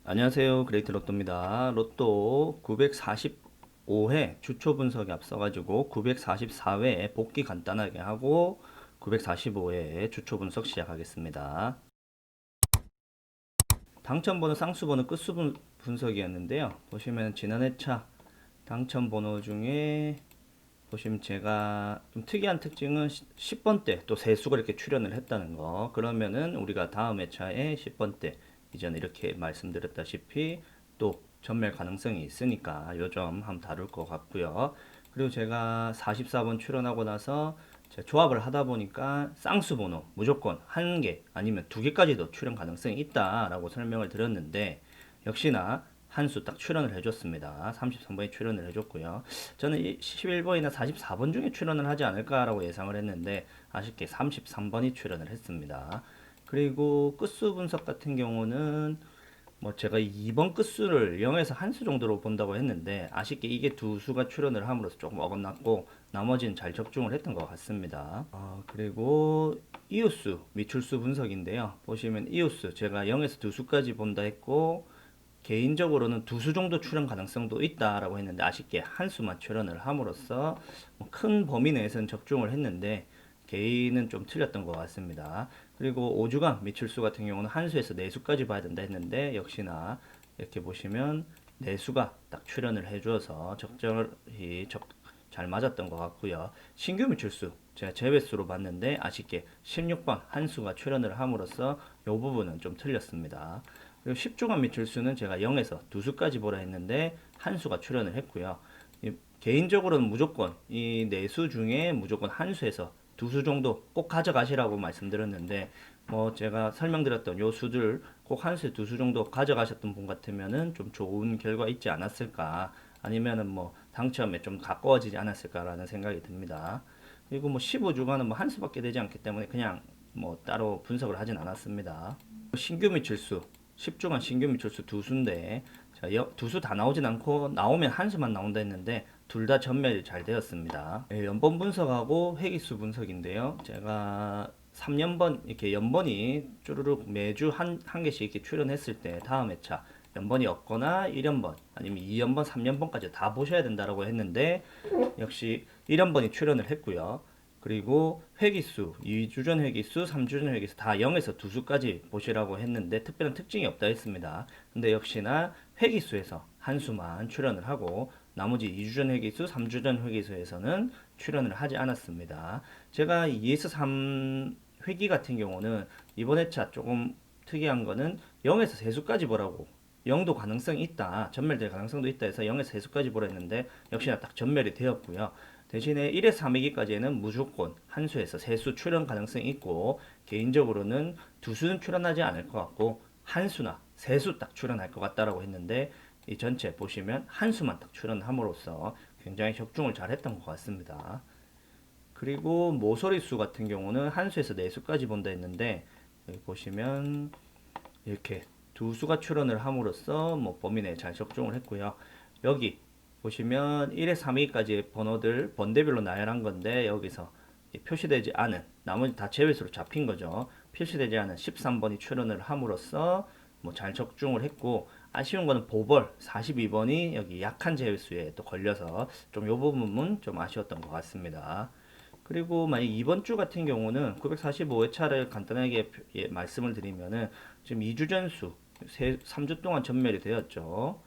안녕하세요. 그레이트 로또입니다. 로또 945회 주초 분석에 앞서가지고 944회에 복귀 간단하게 하고 945회에 주초 분석 시작하겠습니다. 당첨번호, 쌍수번호, 분석이었는데요. 보시면 지난 회차 당첨번호 중에 보시면 제가 좀 특이한 특징은 10번대 또 세수가 이렇게 출연을 했다는 거. 그러면은 우리가 다음 회차에 10번대 이전에 이렇게 말씀드렸다시피 또 전멸 가능성이 있으니까 요 점 한번 다룰 것 같고요. 그리고 제가 44번 출연하고 나서 제가 조합을 하다 보니까 쌍수 번호 무조건 한 개 아니면 두 개까지도 출연 가능성이 있다라고 설명을 드렸는데 역시나 한 수 딱 출연을 해줬습니다. 33번에 출연을 해줬고요. 저는 11번이나 44번 중에 출연을 하지 않을까라고 예상을 했는데 아쉽게 33번이 출연을 했습니다. 그리고 끝수 분석 같은 경우는 뭐 제가 2번 끝수를 0에서 한 수 정도로 본다고 했는데 아쉽게 이게 두 수가 출연을 함으로써 조금 어긋났고 나머지는 잘 적중을 했던 것 같습니다. 그리고 이웃수 미출수 분석인데요. 보시면 이웃수 제가 0에서 두 수까지 본다 했고 개인적으로는 두 수 정도 출연 가능성도 있다라고 했는데 아쉽게 한 수만 출연을 함으로써 큰 범위 내에서는 적중을 했는데 개인은 좀 틀렸던 것 같습니다. 그리고 5주간 미출수 같은 경우는 한 수에서 네 수까지 봐야 된다 했는데 역시나 이렇게 보시면 네 수가 딱 출연을 해줘서 적절히 잘 맞았던 것 같고요. 신규 미출수 제가 제외수로 봤는데 아쉽게 16번 한 수가 출연을 함으로써 이 부분은 좀 틀렸습니다. 그리고 10주간 미출수는 제가 0에서 두 수까지 보라 했는데 한 수가 출연을 했고요. 개인적으로는 무조건 이 네 수 중에 무조건 한 수에서 두 수 정도 꼭 가져가시라고 말씀드렸는데 뭐 제가 설명드렸던 요 수들 꼭 한 수, 두 수 정도 가져가셨던 분 같으면은 좀 좋은 결과 있지 않았을까 아니면은 뭐 당첨에 좀 가까워지지 않았을까라는 생각이 듭니다. 그리고 뭐 15주간은 뭐 한 수밖에 되지 않기 때문에 그냥 뭐 따로 분석을 하진 않았습니다. 신규 미출수 10주간 신규 미출수 두 수인데 두 수 다 나오진 않고 나오면 한 수만 나온다 했는데 둘 다 전멸이 잘 되었습니다. 연번 분석하고 회기수 분석인데요. 제가 3년번 이렇게 연번이 쭈루룩 매주 한 개씩 이렇게 출연했을 때 다음 회차 연번이 없거나 1연번 아니면 2연번, 3년번까지 다 보셔야 된다라고 했는데 역시 1연번이 출연을 했고요. 그리고 회기수, 2주전 회기수, 3주전 회기수 다 0에서 두 수까지 보시라고 했는데 특별한 특징이 없다 했습니다. 근데 역시나 회기수에서 한 수만 출연을 하고 나머지 2주전 회기수, 3주전 회기수에서는 출연을 하지 않았습니다. 제가 2에서 3 회기 같은 경우는 이번 회차 조금 특이한 거는 0에서 3수까지 보라고 0도 가능성이 있다. 전멸될 가능성도 있다 해서 0에서 3수까지 보라 했는데 역시나 딱 전멸이 되었고요. 대신에 1에서 3위기까지는 무조건 한 수에서 세 수 출연 가능성이 있고 개인적으로는 두 수는 출연하지 않을 것 같고 한 수나 세 수 딱 출연할 것 같다라고 했는데 이 전체 보시면 한 수만 딱 출연함으로써 굉장히 적중을 잘 했던 것 같습니다. 그리고 모서리수 같은 경우는 한 수에서 네 수까지 본다 했는데 여기 보시면 이렇게 두 수가 출연을 함으로써 뭐 범위 내에 잘 적중을 했고요. 여기 보시면 1에 3위까지 번호들 번대별로 나열한 건데 여기서 표시되지 않은 나머지 다 제외수로 잡힌 거죠. 표시되지 않은 13번이 출연을 함으로써 뭐 잘 적중을 했고 아쉬운 거는 보벌 42번이 여기 약한 제외수에 또 걸려서 좀 요 부분은 좀 아쉬웠던 것 같습니다. 그리고 만약 이번 주 같은 경우는 945회차를 간단하게 말씀을 드리면은 지금 2주 전수 3주 동안 전멸이 되었죠.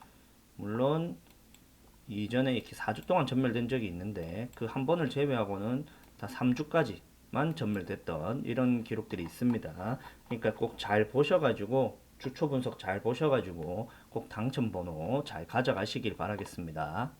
물론 이전에 이렇게 4주 동안 전멸된 적이 있는데 그 한 번을 제외하고는 다 3주까지만 전멸됐던 이런 기록들이 있습니다. 그러니까 꼭 잘 보셔가지고 주초 분석 잘 보셔가지고 꼭 당첨 번호 잘 가져가시길 바라겠습니다.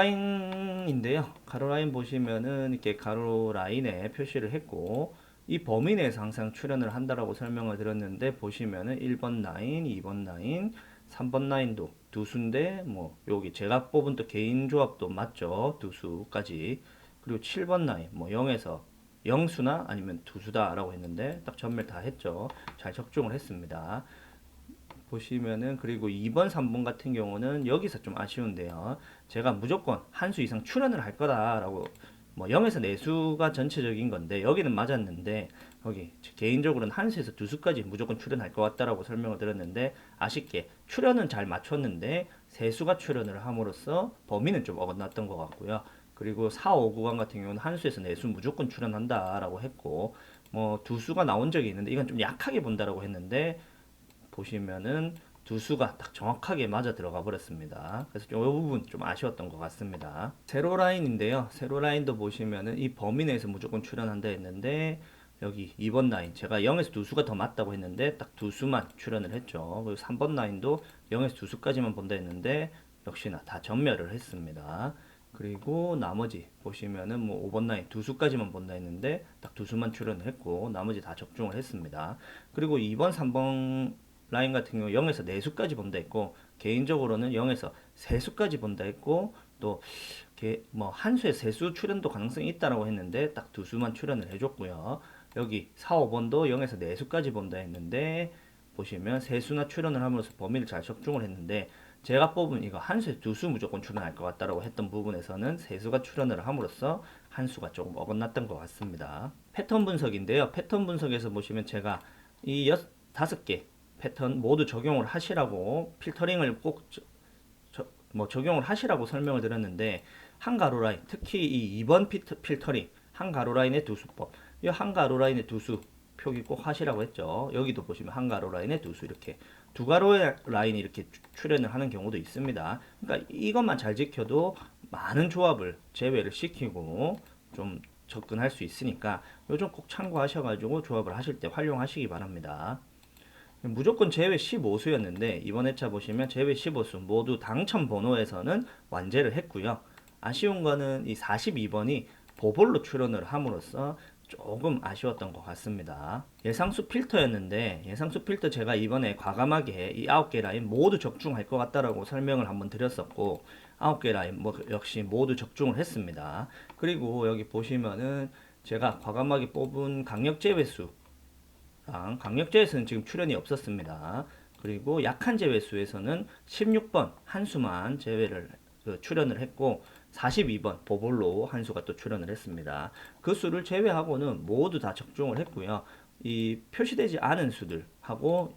가로라인인데요. 가로라인 보시면은 이렇게 가로라인에 표시를 했고 이 범위 내에서 항상 출연을 한다라고 설명을 드렸는데 보시면은 1번 라인, 2번 라인, 3번 라인도 두 수인데 뭐 여기 제가 뽑은 또 개인 조합도 맞죠. 두 수까지. 그리고 7번 라인 뭐 0에서 0수나 아니면 두 수다라고 했는데 딱 전멸 다 했죠. 잘 적중을 했습니다. 보시면은 그리고 2번, 3번 같은 경우는 여기서 좀 아쉬운데요. 제가 무조건 한 수 이상 출연을 할 거다라고 뭐 0에서 4수가 전체적인 건데 여기는 맞았는데 여기 개인적으로는 한 수에서 두 수까지 무조건 출연할 것 같다라고 설명을 드렸는데 아쉽게 출연은 잘 맞췄는데 세 수가 출연을 함으로써 범위는 좀 어긋났던 것 같고요. 그리고 4, 5 구간 같은 경우는 한 수에서 네 수 무조건 출연한다라고 했고 뭐 두 수가 나온 적이 있는데 이건 좀 약하게 본다라고 했는데 보시면은 두 수가 딱 정확하게 맞아 들어가 버렸습니다. 그래서 이 부분 좀 아쉬웠던 것 같습니다. 세로 라인인데요. 세로 라인도 보시면은 이 범위 내에서 무조건 출연한다 했는데 여기 2번 라인 제가 0에서 두 수가 더 맞다고 했는데 딱 두 수만 출연을 했죠. 그리고 3번 라인도 0에서 두 수까지만 본다 했는데 역시나 다 전멸을 했습니다. 그리고 나머지 보시면은 뭐 5번 라인 두 수까지만 본다 했는데 딱 두 수만 출연을 했고 나머지 다 적중을 했습니다. 그리고 2번, 3번 라인 같은 경우 0에서 4수까지 본다 했고 개인적으로는 0에서 3수까지 본다 했고 또 뭐 한 수에 3수 출연도 가능성이 있다라고 했는데 딱 두 수만 출연을 해줬고요. 여기 4, 5번도 0에서 4수까지 본다 했는데 보시면 3수나 출연을 함으로써 범위를 잘 적중을 했는데 제가 뽑은 이거 한 수에 두 수 무조건 출연할 것 같다라고 했던 부분에서는 3수가 출연을 함으로써 한 수가 조금 어긋났던 것 같습니다. 패턴 분석인데요. 패턴 분석에서 보시면 제가 이 5개 패턴 모두 적용을 하시라고 필터링을 꼭 뭐 적용을 하시라고 설명을 드렸는데 한 가로 라인 특히 이 2번 필터링 한 가로 라인의 두 수법 이 한 가로 라인의 두 수 표기 꼭 하시라고 했죠. 여기도 보시면 한 가로 라인의 두 수 이렇게 두 가로 라인이 이렇게 출연을 하는 경우도 있습니다. 그러니까 이것만 잘 지켜도 많은 조합을 제외를 시키고 좀 접근할 수 있으니까 요즘 꼭 참고하셔가지고 조합을 하실 때 활용하시기 바랍니다. 무조건 제외 15수였는데 이번 회차 보시면 제외 15수 모두 당첨 번호에서는 완제를 했고요. 아쉬운 거는 이 42번이 보볼로 출연을 함으로써 조금 아쉬웠던 것 같습니다. 예상수 필터였는데 예상수 필터 제가 이번에 과감하게 이 9개 라인 모두 적중할 것 같다라고 설명을 한번 드렸었고 9개 라인 뭐 역시 모두 적중을 했습니다. 그리고 여기 보시면은 제가 과감하게 뽑은 강력 제외수 강력제에서는 지금 출연이 없었습니다. 그리고 약한 제외수에서는 16번 한 수만 제외를 출연을 했고 42번 보볼로 한 수가 또 출연을 했습니다. 그 수를 제외하고는 모두 다 적중을 했고요. 이 표시되지 않은 수들하고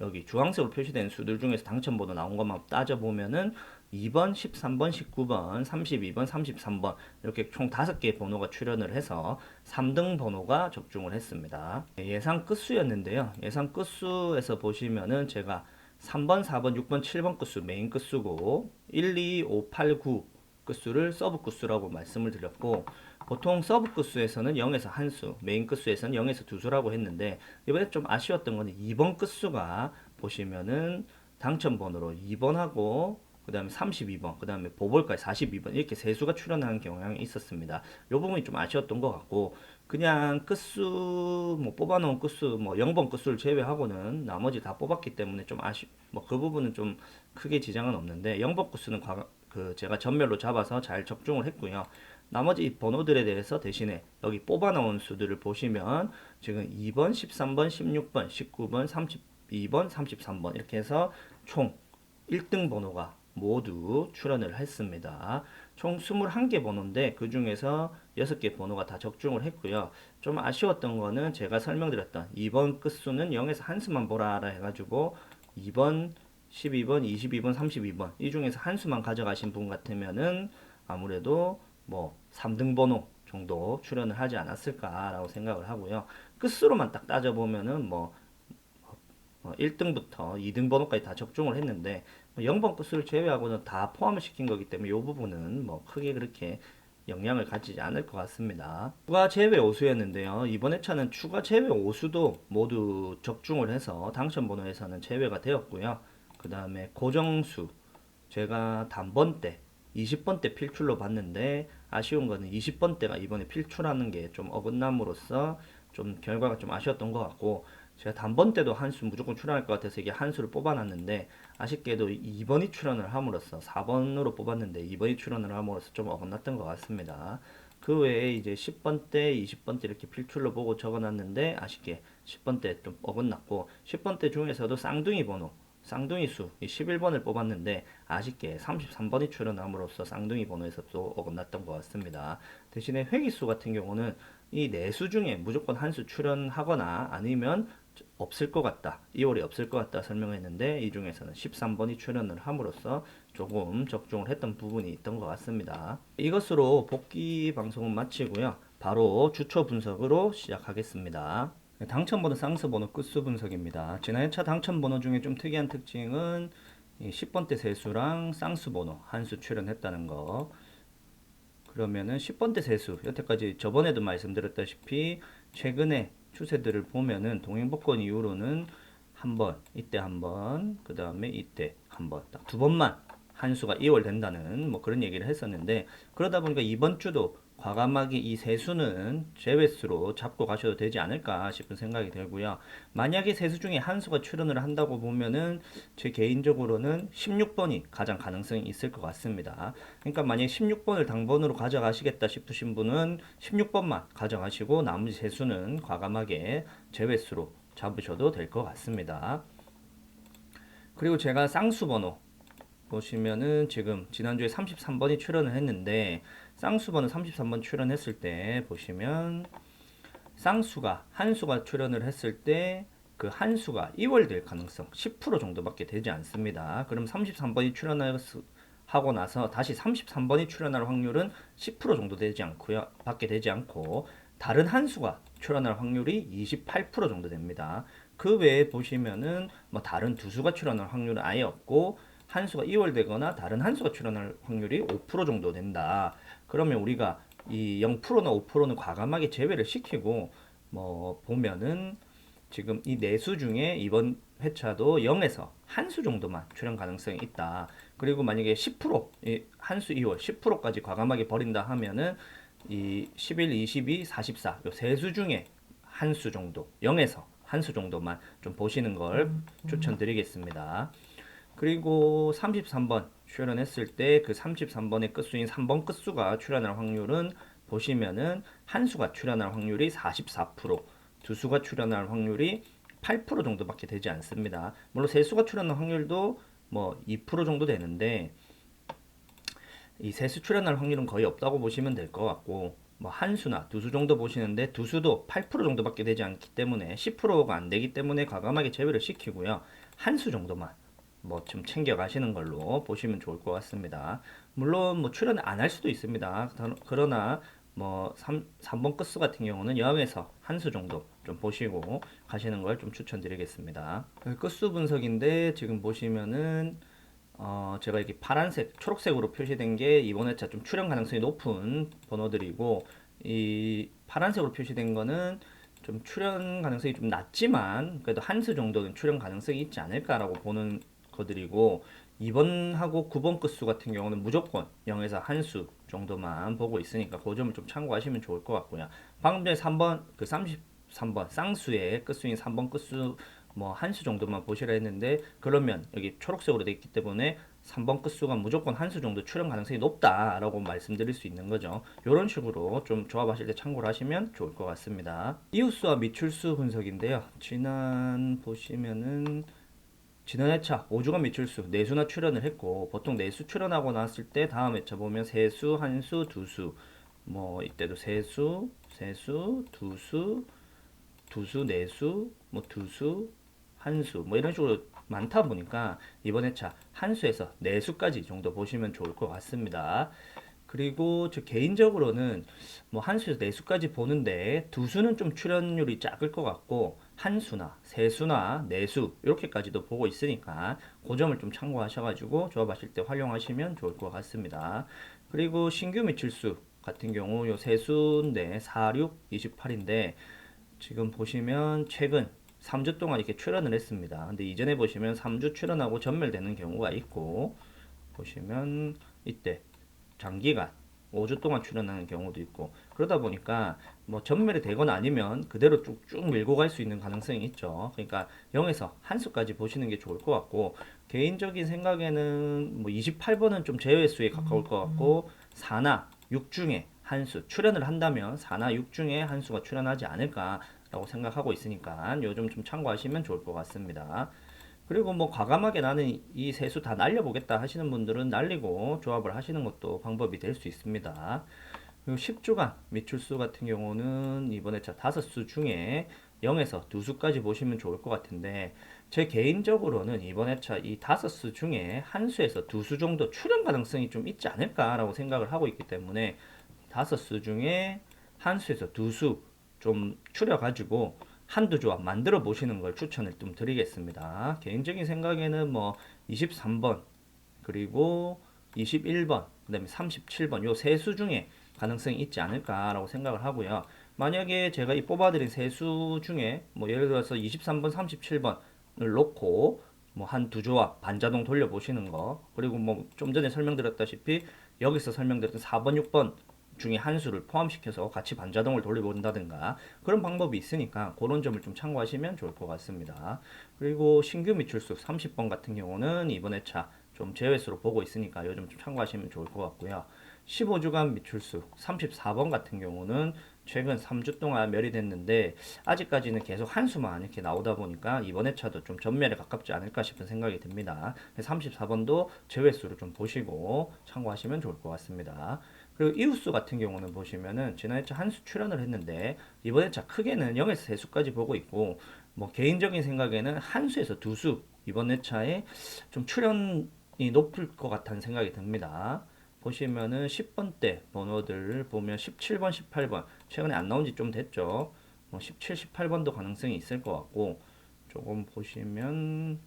여기 주황색으로 표시된 수들 중에서 당첨번호 나온 것만 따져보면은 2번, 13번, 19번, 32번, 33번 이렇게 총 5개의 번호가 출연을 해서 3등 번호가 적중을 했습니다. 예상 끝수였는데요. 예상 끝수에서 보시면은 제가 3번, 4번, 6번, 7번 끝수 메인 끝수고 1, 2, 5, 8, 9 끝수를 서브 끝수라고 말씀을 드렸고 보통 서브 끝수에서는 0에서 한 수, 메인 끝수에서는 0에서 두 수라고 했는데 이번에 좀 아쉬웠던 거는 2번 끝수가 보시면은 당첨 번호로 2번하고 그 다음에 32번, 그 다음에 보볼까지 42번 이렇게 세 수가 출연하는 경향이 있었습니다. 이 부분이 좀 아쉬웠던 것 같고 그냥 끝수 뭐 뽑아놓은 끝수 뭐 0번 끝수를 제외하고는 나머지 다 뽑았기 때문에 좀 뭐 그 부분은 좀 크게 지장은 없는데 0번 끝수는 제가 전멸로 잡아서 잘 적중을 했고요. 나머지 번호들에 대해서 대신에 여기 뽑아놓은 수들을 보시면 지금 2번, 13번, 16번, 19번, 32번, 33번 이렇게 해서 총 1등 번호가 모두 출연을 했습니다. 총 21개 번호인데 그 중에서 6개 번호가 다 적중을 했고요. 좀 아쉬웠던 거는 제가 설명드렸던 2번 끝수는 0에서 한 수만 보라 해가지고 2번, 12번, 22번, 32번 이 중에서 한 수만 가져가신 분 같으면은 아무래도 뭐 3등 번호 정도 출연을 하지 않았을까라고 생각을 하고요. 끝수로만 딱 따져보면은 뭐 1등부터 2등 번호까지 다 적중을 했는데 0번 끝수를 제외하고는 다 포함을 시킨 거기 때문에 이 부분은 뭐 크게 그렇게 영향을 가지지 않을 것 같습니다. 추가 제외 오수였는데요. 이번 회차는 추가 제외 오수도 모두 적중을 해서 당첨 번호에서는 제외가 되었고요. 그 다음에 고정수 제가 단번 때 20번 때 필출로 봤는데 아쉬운 거는 20번 때가 이번에 필출하는 게 좀 어긋남으로써 좀 결과가 좀 아쉬웠던 것 같고 제가 단번 때도 한 수 무조건 출연할 것 같아서 이게 한 수를 뽑아놨는데 아쉽게도 2번이 출연을 함으로써 4번으로 뽑았는데 2번이 출연을 함으로써 좀 어긋났던 것 같습니다. 그 외에 이제 10번 때, 20번 때 이렇게 필출로 보고 적어놨는데 아쉽게 10번 때 좀 어긋났고 10번 때 중에서도 쌍둥이 번호 쌍둥이 수, 이 11번을 뽑았는데 아쉽게 33번이 출현함으로써 쌍둥이 번호에서 또 어긋났던 것 같습니다. 대신에 회귀수 같은 경우는 이 네 수 중에 무조건 한 수 출현하거나 아니면 없을 것 같다, 2월이 없을 것 같다 설명했는데 이 중에서는 13번이 출현을 함으로써 조금 적중을 했던 부분이 있던 것 같습니다. 이것으로 복귀 방송은 마치고요. 바로 주초 분석으로 시작하겠습니다. 당첨번호, 쌍수번호, 끝수 분석입니다. 지난 회차 당첨번호 중에 좀 특이한 특징은 10번대 세수랑 쌍수번호 한 수 출현했다는 거. 그러면은 10번대 세수, 여태까지 저번에도 말씀드렸다시피 최근에 추세들을 보면은 동행복권 이후로는 한 번, 이때 한 번, 그 다음에 이때 한 번, 딱 두 번만 한 수가 이월된다는 뭐 그런 얘기를 했었는데, 그러다 보니까 이번 주도 과감하게 이 세수는 제외수로 잡고 가셔도 되지 않을까 싶은 생각이 들고요. 만약에 세수 중에 한 수가 출현을 한다고 보면은 제 개인적으로는 16번이 가장 가능성이 있을 것 같습니다. 그러니까 만약에 16번을 당번으로 가져가시겠다 싶으신 분은 16번만 가져가시고 나머지 세수는 과감하게 제외수로 잡으셔도 될 것 같습니다. 그리고 제가 쌍수번호 보시면은 지금 지난주에 33번이 출연을 했는데, 쌍수번호 33번 출연했을 때 보시면 쌍수가 한 수가 출연을 했을 때 그 한 수가 이월될 가능성 10% 정도밖에 되지 않습니다. 그럼 33번이 출연하고 나서 다시 33번이 출연할 확률은 10% 정도 되지 않고요. 밖에 되지 않고 다른 한 수가 출연할 확률이 28% 정도 됩니다. 그 외에 보시면은 뭐 다른 두 수가 출연할 확률은 아예 없고 한 수가 이월되거나 다른 한 수가 출연할 확률이 5% 정도 된다. 그러면 우리가 이 0%나 5%는 과감하게 제외를 시키고 뭐 보면은 지금 이 네 수 중에 이번 회차도 0에서 한 수 정도만 출현 가능성이 있다. 그리고 만약에 10%, 한 수 2월 10%까지 과감하게 버린다 하면은 이 11, 22, 44, 요 세 수 중에 한 수 정도, 0에서 한 수 정도만 좀 보시는 걸 추천드리겠습니다. 그리고 33번 출연했을 때 그 33번의 끝수인 3번 끝수가 출연할 확률은 보시면은 한 수가 출연할 확률이 44%, 두 수가 출연할 확률이 8% 정도밖에 되지 않습니다. 물론 세 수가 출연할 확률도 뭐 2% 정도 되는데 이 세 수 출연할 확률은 거의 없다고 보시면 될 것 같고, 뭐 한 수나 두 수 정도 보시는데 두 수도 8% 정도밖에 되지 않기 때문에 10%가 안 되기 때문에 과감하게 제외를 시키고요. 한 수 정도만 뭐 좀 챙겨 가시는 걸로 보시면 좋을 것 같습니다. 물론 뭐 출연 안 할 수도 있습니다. 그러나 뭐 3번 끝수 같은 경우는 0에서 한 수 정도 좀 보시고 가시는 걸 좀 추천드리겠습니다. 끝수 분석인데 지금 보시면은 제가 이렇게 파란색, 초록색으로 표시된 게 이번 회차 좀 출연 가능성이 높은 번호들이고, 이 파란색으로 표시된 거는 좀 출연 가능성이 좀 낮지만 그래도 한 수 정도는 출연 가능성이 있지 않을까라고 보는 거들이고, 2번하고 9번 끝수 같은 경우는 무조건 0에서 한 수 정도만 보고 있으니까 그 점을 좀 참고하시면 좋을 것 같고요. 방금 전에 3번, 그 33번 쌍수의 끝수인 3번 끝수 뭐 한 수 정도만 보시라 했는데, 그러면 여기 초록색으로 되어 있기 때문에 3번 끝수가 무조건 한 수 정도 출현 가능성이 높다라고 말씀드릴 수 있는 거죠. 이런 식으로 좀 조합하실 때 참고를 하시면 좋을 것 같습니다. 이웃수와 미출수 분석인데요. 보시면은 지난 회차 5주간 미출수 4수나 출연을 했고, 보통 4수 출연하고 났을 때 다음 회차 보면 세수, 한수, 두수, 뭐 이때도 세수, 세수, 두수, 두수, 네수, 뭐 두수, 한수, 뭐 이런 식으로 많다 보니까 이번 회차 한수에서 네수까지 정도 보시면 좋을 것 같습니다. 그리고 저 개인적으로는 뭐 한수에서 네수까지 보는데 두수는 좀 출연율이 작을 것 같고, 한수나 세수나 네수 이렇게까지도 보고 있으니까 그 점을 좀 참고하셔가지고 조합하실 때 활용하시면 좋을 것 같습니다. 그리고 신규 미출수 같은 경우 요 세수인데 46, 28인데 지금 보시면 최근 3주 동안 이렇게 출연을 했습니다. 근데 이전에 보시면 3주 출연하고 전멸되는 경우가 있고, 보시면 이때 장기간 5주 동안 출연하는 경우도 있고, 그러다 보니까 뭐 전멸이 되거나 아니면 그대로 쭉쭉 밀고 갈 수 있는 가능성이 있죠. 그러니까 0에서 한 수까지 보시는 게 좋을 것 같고, 개인적인 생각에는 뭐 28번은 좀 제외수에 가까울 것 같고, 4나 6 중에 한 수 출연을 한다면 4나 6 중에 한 수가 출연하지 않을까라고 생각하고 있으니까 요즘 좀 참고하시면 좋을 것 같습니다. 그리고 뭐 과감하게 나는 이 세 수 다 날려보겠다 하시는 분들은 날리고 조합을 하시는 것도 방법이 될 수 있습니다. 그리고 10주간 미출수 같은 경우는 이번에 차 5수 중에 0에서 2수까지 보시면 좋을 것 같은데, 제 개인적으로는 이번에 차 이 5수 중에 한 수에서 2수 정도 출현 가능성이 좀 있지 않을까라고 생각을 하고 있기 때문에 5수 중에 한 수에서 2수 좀 추려가지고 한두 조합 만들어 보시는 걸 추천을 좀 드리겠습니다. 개인적인 생각에는 뭐 23번 그리고 21번 그 다음에 37번 요 세 수 중에 가능성이 있지 않을까라고 생각을 하고요. 만약에 제가 이 뽑아드린 세 수 중에 뭐 예를 들어서 23번, 37번을 놓고 뭐 한 두 조합 반자동 돌려보시는 거, 그리고 뭐 좀 전에 설명드렸다시피 여기서 설명드렸던 4번, 6번 중에 한 수를 포함시켜서 같이 반자동을 돌려본다든가 그런 방법이 있으니까 그런 점을 좀 참고하시면 좋을 것 같습니다. 그리고 신규 미출수 30번 같은 경우는 이번 회차 좀 제외수로 보고 있으니까 요즘 좀 참고하시면 좋을 것 같고요. 15주간 미출수 34번 같은 경우는 최근 3주 동안 멸이 됐는데 아직까지는 계속 한 수만 이렇게 나오다 보니까 이번 회차도 좀 전멸에 가깝지 않을까 싶은 생각이 듭니다. 34번도 제외수로 좀 보시고 참고하시면 좋을 것 같습니다. 그리고 이웃수 같은 경우는 보시면은 지난 회차 한 수 출연을 했는데 이번 회차 크게는 0에서 3수까지 보고 있고, 뭐 개인적인 생각에는 한 수에서 2수 이번 회차에 좀 출연이 높을 것 같다는 생각이 듭니다. 보시면은 10번대 번호들 보면 17번, 18번 최근에 안 나온 지 좀 됐죠. 뭐 17, 18번도 가능성이 있을 것 같고, 조금 보시면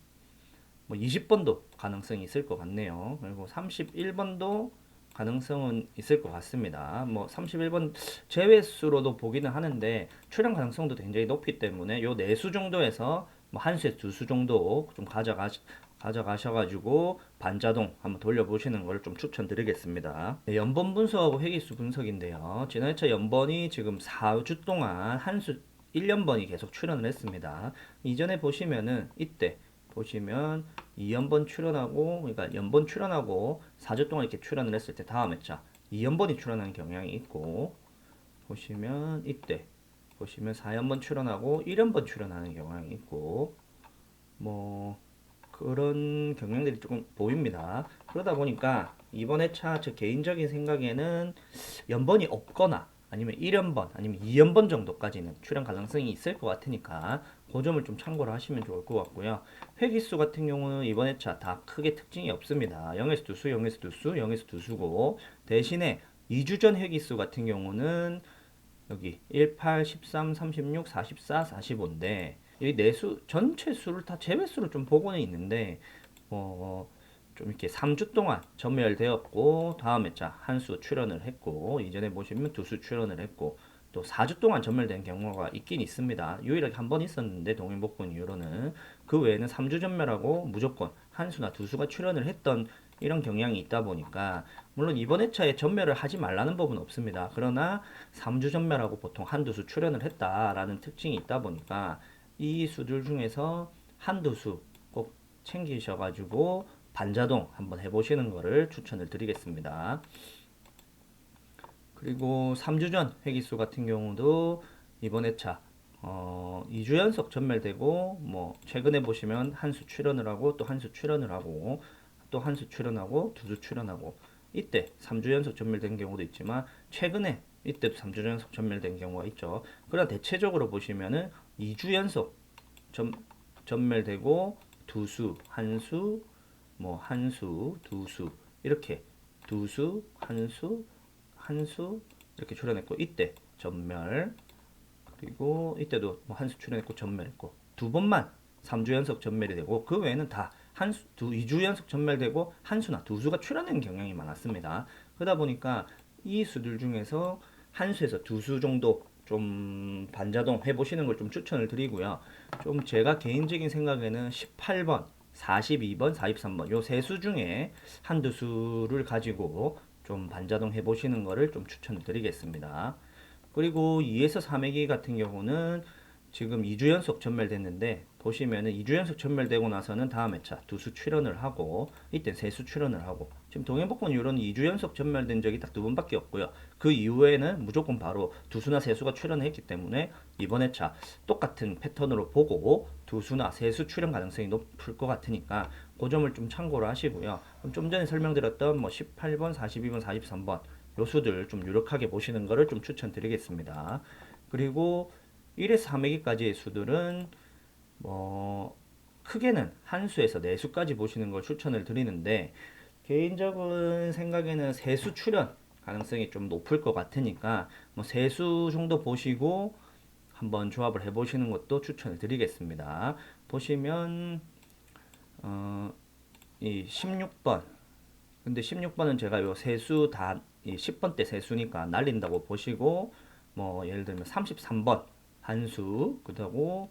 뭐 20번도 가능성이 있을 것 같네요. 그리고 31번도 가능성은 있을 것 같습니다. 뭐 31번 제외수로도 보기는 하는데 출연 가능성도 굉장히 높기 때문에 요 4수 정도에서 뭐 한 수에 2수 정도 좀 가져가셔가지고 반자동 한번 돌려보시는 걸 좀 추천드리겠습니다. 네, 연번 분석하고 회기수 분석인데요. 지난 회차 연번이 지금 4주 동안 한 수 1년번이 계속 출연을 했습니다. 이전에 보시면은 이때 보시면 2연번 출연하고, 그러니까 연번 출연하고 4주 동안 이렇게 출연을 했을 때 다음 회차 2연번이 출연하는 경향이 있고, 보시면 이때 보시면 4연번 출연하고 1연번 출연하는 경향이 있고, 뭐 그런 경향들이 조금 보입니다. 그러다 보니까 이번 회차 제 개인적인 생각에는 연번이 없거나 아니면 1연번 아니면 2연번 정도까지는 출연 가능성이 있을 것 같으니까 그 점을 좀 참고를 하시면 좋을 것 같고요. 회기수 같은 경우는 이번 회차 다 크게 특징이 없습니다. 0에서 2수, 0에서 2수, 0에서 2수고, 대신에 2주 전 회기수 같은 경우는 여기 18, 13, 36, 44, 45인데 이 내수 전체 수를 다 제외수로 좀 보고는 있는데 좀 이렇게 3주 동안 전멸되었고 다음 회차 한 수 출연을 했고 이전에 보시면 2수 출연을 했고 또 4주 동안 전멸된 경우가 있긴 있습니다. 유일하게 한 번 있었는데 동일복권 이후로는 그 외에는 3주 전멸하고 무조건 한 수나 2수가 출연을 했던 이런 경향이 있다 보니까 물론 이번 회차에 전멸을 하지 말라는 법은 없습니다. 그러나 3주 전멸하고 보통 한두 수 출연을 했다라는 특징이 있다 보니까 이 수들 중에서 한두 수 꼭 챙기셔가지고 반자동 한번 해보시는 거를 추천을 드리겠습니다. 그리고 3주 전 회기수 같은 경우도 이번 회차 2주 연속 전멸되고, 뭐 최근에 보시면 한 수 출연을 하고 또 한 수 출연을 하고 또 한 수 출연하고 2수 출연하고 이때 3주 연속 전멸된 경우도 있지만 최근에 이때도 3주 연속 전멸된 경우가 있죠. 그러나 대체적으로 보시면은 2주 연속 전멸되고 2수, 한 수, 뭐 한 수, 2수 이렇게 2수, 한 수, 한 수 이렇게 출연했고 이때 전멸, 그리고 이때도 뭐 한 수 출연했고 전멸했고 두 번만 3주 연속 전멸이 되고 그 외에는 다 한 수, 2주 연속 전멸되고 한 수나 2수가 출연하는 경향이 많았습니다. 그러다 보니까 이 수들 중에서 한 수에서 2수 정도 좀 반자동 해보시는 걸 좀 추천을 드리고요. 좀 제가 개인적인 생각에는 18번, 42번, 43번 요 세 수 중에 한두 수를 가지고 좀 반자동 해보시는 거를 좀 추천을 드리겠습니다. 그리고 2에서 3회기 같은 경우는 지금 2주 연속 전멸됐는데 보시면은 2주 연속 전멸되고 나서는 다음 회차 두수 출연을 하고 이때 세수 출연을 하고 지금 동해복권 이후로는 2주 연속 전멸된 적이 딱 2번밖에 없고요. 그 이후에는 무조건 바로 두수나 세수가 출연했기 때문에 이번 회차 똑같은 패턴으로 보고 두수나 세수 출연 가능성이 높을 것 같으니까 그 점을 좀 참고를 하시고요. 그럼 좀 전에 설명드렸던 뭐 18번, 42번, 43번 요 수들 좀 유력하게 보시는 거를 좀 추천드리겠습니다. 그리고 1에서 3회기까지의 수들은 뭐 크게는 한 수에서 네 수까지 보시는 걸 추천을 드리는데 개인적인 생각에는 세수 출연 가능성이 좀 높을 것 같으니까 뭐 세 수 정도 보시고 한번 조합을 해보시는 것도 추천을 드리겠습니다. 보시면 이 16번 근데 16번은 제가 요 세수 다 이 10번 대 세수니까 날린다고 보시고 뭐 예를 들면 33번 한수 그리고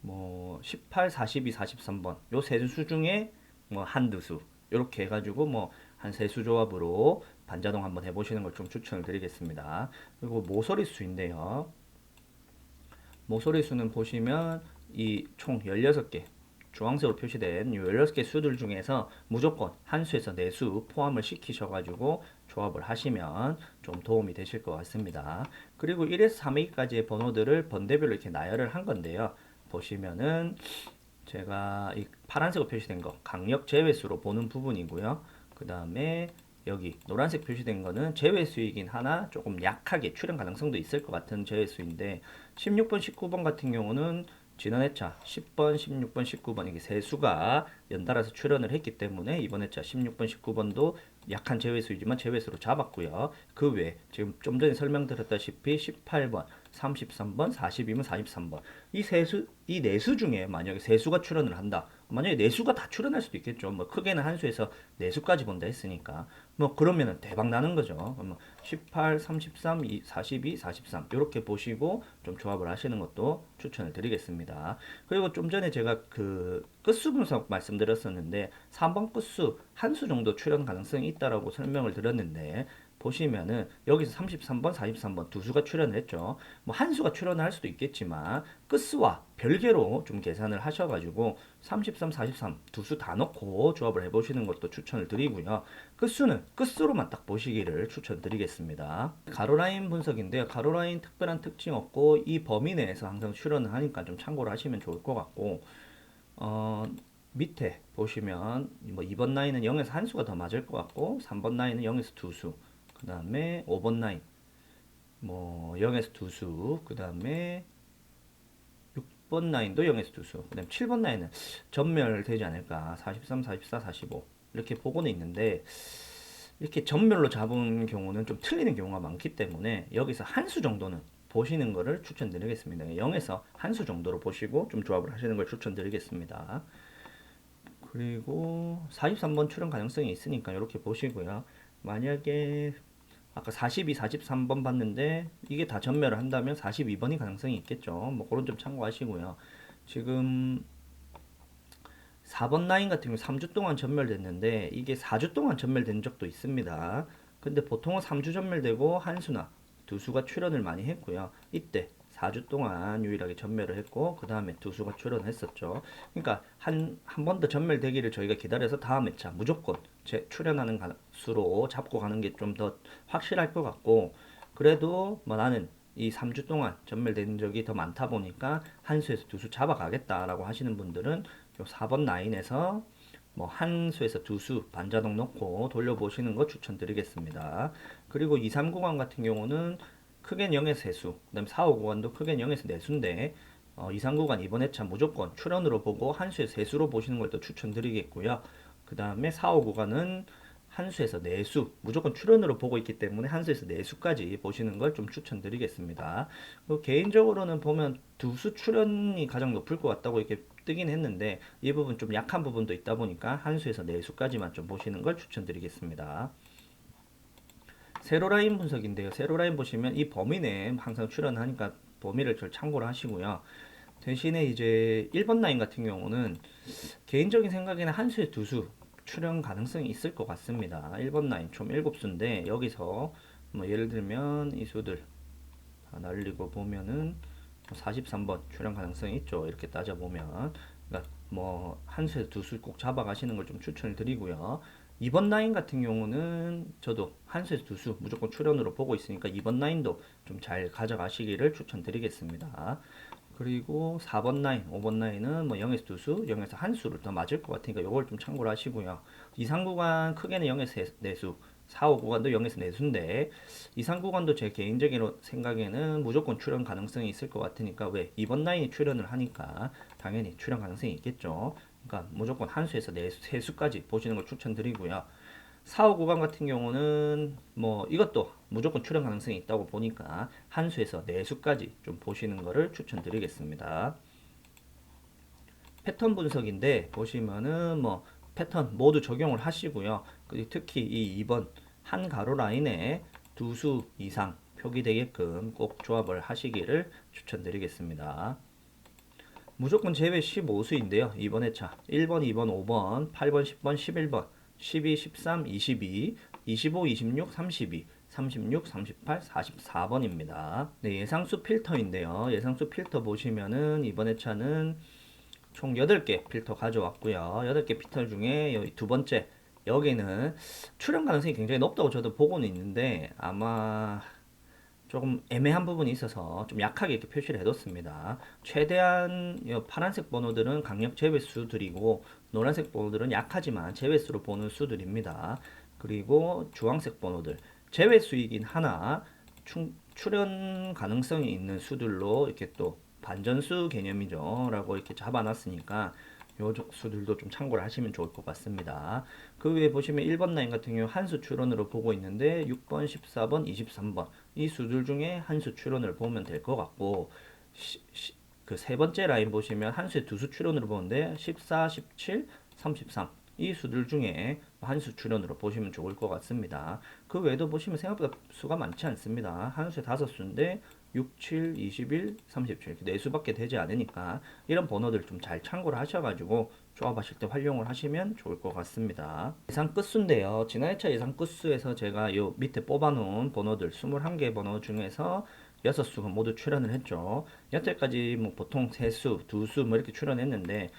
뭐 18, 42, 43번 요 세 수 중에 뭐 한두 수 이렇게 해가지고 뭐 한 세 수 조합으로 반자동 한번 해보시는 걸 좀 추천을 드리겠습니다. 그리고 모서리 수인데요. 모서리 수는 보시면 이 총 16개 주황색으로 표시된 이 16개 수들 중에서 무조건 한 수에서 네 수 포함을 시키셔가지고 조합을 하시면 좀 도움이 되실 것 같습니다. 그리고 1에서 3회까지의 번호들을 번대별로 이렇게 나열을 한 건데요. 보시면은 제가 이 파란색으로 표시된 거 강력 제외수로 보는 부분이고요. 그 다음에 여기 노란색 표시된 거는 제외수이긴 하나 조금 약하게 출현 가능성도 있을 것 같은 제외수인데 16번, 19번 같은 경우는 지난 회차 10번, 16번, 19번 이게 세 수가 연달아서 출연을 했기 때문에 이번 회차 16번, 19번도 약한 제외수이지만 제외수로 잡았고요. 그 외에 지금 좀 전에 설명드렸다시피 18번, 33번, 42번, 43번 이 세 수, 이 네 수 중에 만약에 세 수가 출연을 한다. 만약에 네 수가 다 출연할 수도 있겠죠. 뭐 크게는 한 수에서 네 수까지 본다 했으니까 뭐 그러면은 대박 나는 거죠. 뭐 18, 33, 42, 43 이렇게 보시고 좀 조합을 하시는 것도 추천을 드리겠습니다. 그리고 좀 전에 제가 그 끝수 분석 말씀드렸었는데 3번 끝수 한 수 정도 출연 가능성이 있다라고 설명을 드렸는데 보시면은 여기서 33번, 43번 두 수가 출연을 했죠. 뭐 한 수가 출연을 할 수도 있겠지만 끝수와 별개로 좀 계산을 하셔가지고 33, 43 두 수 다 넣고 조합을 해보시는 것도 추천을 드리고요. 끝수는 끝수로만 딱 보시기를 추천드리겠습니다. 가로라인 분석인데요. 가로라인 특별한 특징 없고 이 범위 내에서 항상 출연을 하니까 좀 참고를 하시면 좋을 것 같고 밑에 보시면 뭐 2번 라인은 0에서 한 수가 더 맞을 것 같고 3번 라인은 0에서 두 수, 그 다음에 5번 라인 뭐 0에서 두 수, 그 다음에 6번 라인도 0에서 두 수, 그 다음에 7번 라인은 전멸되지 않을까 43, 44, 45 이렇게 보고는 있는데 이렇게 전멸로 잡은 경우는 좀 틀리는 경우가 많기 때문에 여기서 한 수 정도는 보시는 것을 추천드리겠습니다. 0에서 한 수 정도로 보시고 좀 조합을 하시는 걸 추천드리겠습니다. 그리고 43번 출연 가능성이 있으니까 이렇게 보시고요. 만약에 아까 42, 43번 봤는데 이게 다 전멸을 한다면 42번이 가능성이 있겠죠. 뭐 그런 점 참고하시고요. 지금 4번 라인 같은 경우 3주 동안 전멸됐는데 이게 4주 동안 전멸된 적도 있습니다. 근데 보통은 3주 전멸되고 한 수나 두 수가 출연을 많이 했고요. 이때 4주 동안 유일하게 전멸을 했고 그 다음에 두 수가 출연을 했었죠. 그러니까 한 번 더 전멸되기를 저희가 기다려서 다음 회차 무조건 출연하는 수로 잡고 가는 게 좀 더 확실할 것 같고 그래도 뭐 나는 이 3주 동안 전멸된 적이 더 많다 보니까 한 수에서 두 수 잡아가겠다라고 하시는 분들은 요 4번 라인에서 뭐 한 수에서 두 수 반자동 넣고 돌려보시는 거 추천드리겠습니다. 그리고 2, 3 구간 같은 경우는 크게는 0에서 3수, 그 다음에 4, 5 구간도 크게는 0에서 4수인데 2, 3 구간 이번 회차 무조건 출연으로 보고 한 수에서 3수로 보시는 걸 또 추천드리겠고요. 그 다음에 4, 5 구간은 한 수에서 4수, 무조건 출연으로 보고 있기 때문에 한 수에서 4수까지 보시는 걸 좀 추천드리겠습니다. 개인적으로는 보면 두 수 출연이 가장 높을 것 같다고 이렇게 뜨긴 했는데 이 부분 좀 약한 부분도 있다 보니까 한 수에서 4수까지만 좀 보시는 걸 추천드리겠습니다. 세로라인 분석인데요. 세로라인 보시면 이 범위 내에 항상 출연하니까 범위를 좀 참고를 하시고요. 대신에 이제 1번 라인 같은 경우는 개인적인 생각에는 한 수에 두 수 출연 가능성이 있을 것 같습니다. 1번 라인 총 7수인데 여기서 뭐 예를 들면 이 수들 다 날리고 보면은 43번 출연 가능성이 있죠. 이렇게 따져보면. 그러니까 뭐 한 수에서 두 수 꼭 잡아가시는 걸 좀 추천을 드리고요. 2번 라인 같은 경우는 저도 한 수에서 두 수 무조건 출연으로 보고 있으니까 2번 라인도 좀 잘 가져가시기를 추천드리겠습니다. 그리고 4번 라인, 5번 라인은 뭐 0에서 두 수, 0에서 한 수를 더 맞을 것 같으니까 이걸 좀 참고를 하시고요. 이상 구간 크게는 0에서 4수, 4, 5 구간도 0에서 4수인데 이상 구간도 제 개인적인 생각에는 무조건 출연 가능성이 있을 것 같으니까 왜 2번 라인이 출연을 하니까 당연히 출연 가능성이 있겠죠. 그러니까 무조건 한 수에서 3수까지 보시는 걸 추천드리고요. 4, 5 구간 같은 경우는 뭐 이것도 무조건 출연 가능성이 있다고 보니까 한 수에서 4수까지 좀 보시는 것을 추천드리겠습니다. 패턴 분석인데 보시면은 뭐 패턴 모두 적용을 하시고요. 특히 이 2번 한 가로 라인에 두 수 이상 표기되게끔 꼭 조합을 하시기를 추천드리겠습니다. 무조건 제외 15수인데요. 이번 회차 1번, 2번, 5번, 8번, 10번, 11번, 12, 13, 22, 25, 26, 32, 36, 38, 44번입니다. 네, 예상수 필터인데요. 예상수 필터 보시면은 이번 회차는 총 8개 필터 가져왔고요. 8개 필터 중에 여기 두 번째 여기는 출연 가능성이 굉장히 높다고 저도 보고는 있는데 아마 조금 애매한 부분이 있어서 좀 약하게 이렇게 표시를 해뒀습니다. 최대한 파란색 번호들은 강력 제외수들이고 노란색 번호들은 약하지만 제외수로 보는 수들입니다. 그리고 주황색 번호들 제외수이긴 하나 출연 가능성이 있는 수들로 이렇게 또 반전수 개념이죠 라고 이렇게 잡아놨으니까 요 수들도 좀 참고를 하시면 좋을 것 같습니다. 그 위에 보시면 1번 라인 같은 경우 한수 출원으로 보고 있는데 6번, 14번, 23번 이 수들 중에 한수 출원을 보면 될 것 같고 그 세 번째 라인 보시면 한수의 두수 출원으로 보는데 14, 17, 33 이 수들 중에 한수 출연으로 보시면 좋을 것 같습니다. 그 외에도 보시면 생각보다 수가 많지 않습니다. 한수에 5수인데 6, 7, 21, 37 이렇게 4수밖에 되지 않으니까 이런 번호들 좀 잘 참고를 하셔가지고 조합하실 때 활용을 하시면 좋을 것 같습니다. 예상 끝수인데요. 지난 회차 예상 끝수에서 제가 요 밑에 뽑아놓은 번호들 21개 번호 중에서 6수가 모두 출연을 했죠. 여태까지 뭐 보통 3수, 2수 뭐 이렇게 출연했는데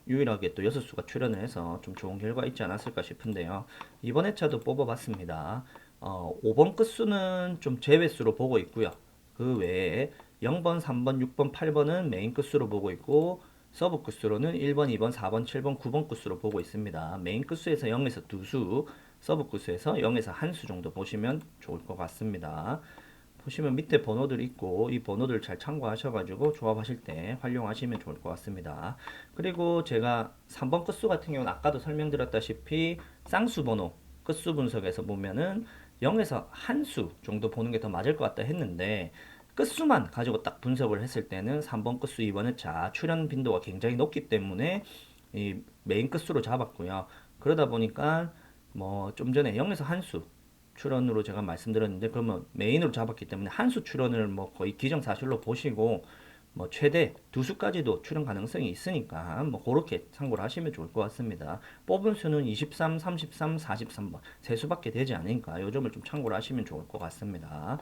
유일하게 또 6수가 출연을 해서 좀 좋은 결과 있지 않았을까 싶은데요. 이번 회차도 뽑아봤습니다. 5번 끝수는 좀 제외수로 보고 있고요. 그 외에 0번, 3번, 6번, 8번은 메인 끝수로 보고 있고 서브 끝수로는 1번, 2번, 4번, 7번, 9번 끝수로 보고 있습니다. 메인 끝수에서 0에서 2수, 서브 끝수에서 0에서 1수 정도 보시면 좋을 것 같습니다. 보시면 밑에 번호들 있고 이 번호들 잘 참고하셔가지고 조합하실 때 활용하시면 좋을 것 같습니다. 그리고 제가 3번 끝수 같은 경우는 아까도 설명드렸다시피 쌍수 번호 끝수 분석에서 보면은 0에서 한 수 정도 보는 게 더 맞을 것 같다 했는데 끝수만 가지고 딱 분석을 했을 때는 3번 끝수 2번 회차 출연 빈도가 굉장히 높기 때문에 이 메인 끝수로 잡았고요. 그러다 보니까 뭐 좀 전에 0에서 한 수 출연으로 제가 말씀드렸는데 그러면 메인으로 잡았기 때문에 한 수 출연을 뭐 거의 기정사실로 보시고 뭐 최대 2수까지도 출연 가능성이 있으니까 뭐 그렇게 참고를 하시면 좋을 것 같습니다. 뽑은 수는 23, 33, 43번 세 수밖에 되지 않으니까 요 점을 좀 참고를 하시면 좋을 것 같습니다.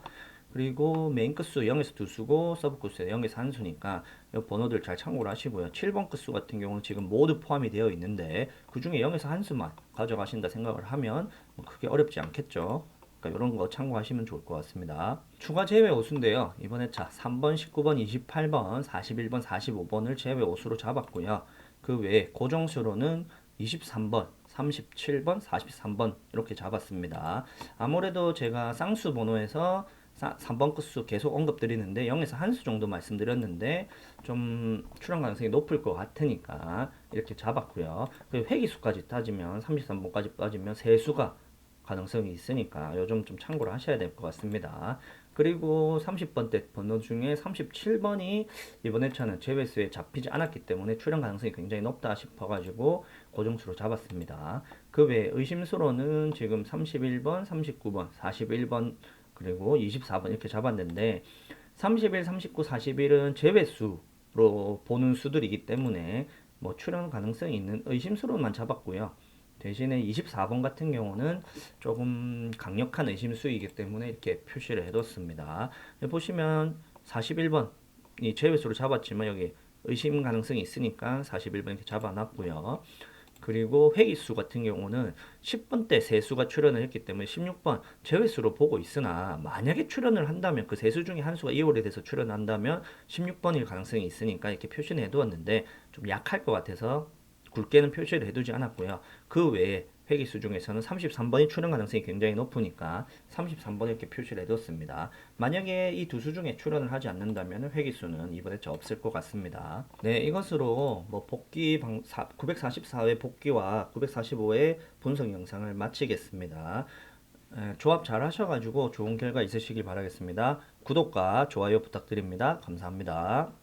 그리고 메인 끝수 0에서 2수고 서브 끝수 0에서 1수니까 이 번호들 잘 참고를 하시고요. 7번 끝수 같은 경우는 지금 모두 포함이 되어 있는데 그 중에 0에서 1수만 가져가신다 생각을 하면 뭐 크게 어렵지 않겠죠. 그러니까 이런 거 참고하시면 좋을 것 같습니다. 추가 제외 오수인데요. 이번 회차 3번, 19번, 28번, 41번, 45번을 제외 오수로 잡았고요. 그 외에 고정수로는 23번, 37번, 43번 이렇게 잡았습니다. 아무래도 제가 쌍수 번호에서 3번 끝수 계속 언급드리는데 0에서 한 수 정도 말씀드렸는데 좀 출연 가능성이 높을 것 같으니까 이렇게 잡았고요. 그 회기수까지 따지면 33번까지 따지면 3수가 가능성이 있으니까 요점 좀 참고를 하셔야 될 것 같습니다. 그리고 30번대 번호 중에 37번이 이번 회차는 제외수에 잡히지 않았기 때문에 출연 가능성이 굉장히 높다 싶어가지고 고정수로 잡았습니다. 그 외에 의심수로는 지금 31번, 39번, 41번 그리고 24번 이렇게 잡았는데 31, 39, 41은 제외수로 보는 수들이기 때문에 뭐 출연 가능성이 있는 의심수로만 잡았고요. 대신에 24번 같은 경우는 조금 강력한 의심수이기 때문에 이렇게 표시를 해뒀습니다. 보시면 41번 이 제외수로 잡았지만 여기 의심 가능성이 있으니까 41번 이렇게 잡아놨고요. 그리고 회기수 같은 경우는 10번 때 세수가 출연을 했기 때문에 16번 제외수로 보고 있으나 만약에 출연을 한다면 그 세수 중에 한 수가 이월에 돼서 출연한다면 16번일 가능성이 있으니까 이렇게 표시는 해두었는데 좀 약할 것 같아서 굵게는 표시를 해두지 않았고요. 그 외에 회기수 중에서는 33번이 출연 가능성이 굉장히 높으니까 33번 이렇게 표시를 해뒀습니다. 만약에 이 두 수 중에 출연을 하지 않는다면 회기수는 이번에 없을 것 같습니다. 네, 이것으로 뭐 복귀 944회 복귀와 945회 분석 영상을 마치겠습니다. 조합 잘 하셔가지고 좋은 결과 있으시길 바라겠습니다. 구독과 좋아요 부탁드립니다. 감사합니다.